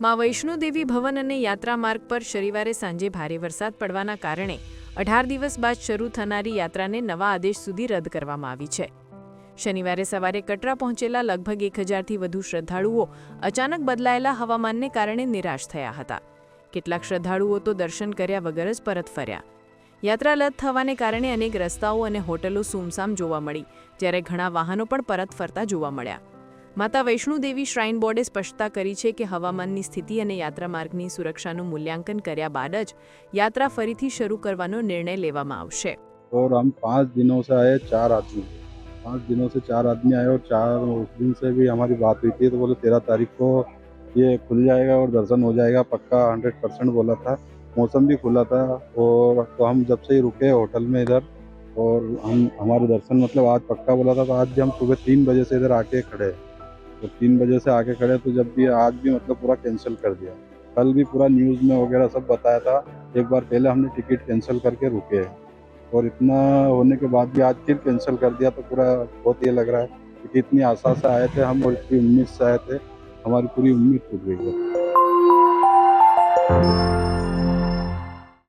માં વૈષ્ણોદેવી ભવન અને યાત્રા માર્ગ પર શનિવારે સાંજે ભારે વરસાદ પડવાના કારણે 18 દિવસ બાદ શરૂ થનારી યાત્રાને નવા આદેશ સુધી રદ કરવામાં આવી છે। શનિવારે સવારે કટરા પહોંચેલા લગભગ 1000થી વધુ શ્રદ્ધાળુઓ અચાનક બદલાયેલા હવામાનને કારણે નિરાશ થયા હતા। કેટલાક શ્રદ્ધાળુઓ તો દર્શન કર્યા વગર જ પરત ફર્યા। યાત્રા રદ થવાને કારણે અનેક રસ્તાઓ અને હોટલો સૂમસામ જોવા મળી, જ્યારે ઘણા વાહનો પણ પરત ફરતા જોવા મળ્યા। માતા વૈષ્ણોદેવી શ્રાઇન બોર્ડે સ્પષ્ટતા કરી છે કે હવામાનની સ્થિતિ અને યાત્રા માર્ગની સુરક્ષાનું મૂલ્યાંકન કર્યા બાદ જ યાત્રા ફરીથી શરૂ કરવાનો નિર્ણય લેવામાં આવશે। और हम 5 दिनों से आए 4 आदमी, 5 दिनों से 4 आदमी आए और 4 उस दिन से भी हमारी बात हुई थी, तो बोले 13 तारीख को ये खुल जाएगा और दर्शन हो जाएगा पक्का 100% बोला था। मौसम भी खुला था और तो हम जब से ही रुके होटल में इधर और हमारे दर्शन मतलब आज पक्का बोला था, तो आज भी हम सुबह 3 बजे से इधर आके खड़े, तो 3 बजे से आके खड़े, तो जब भी आज भी मतलब पूरा कैंसिल कर दिया। कल भी पूरा न्यूज़ में वगैरह सब बताया था, एक बार पहले हमने टिकट कैंसिल करके रुके और इतना होने के बाद भी आज फिर कैंसिल कर दिया, तो पूरा बहुत ये लग रहा है कि इतनी आशा से आए थे हम और इतनी उम्मीद से आए थे, हमारी पूरी उम्मीद टूट गई है।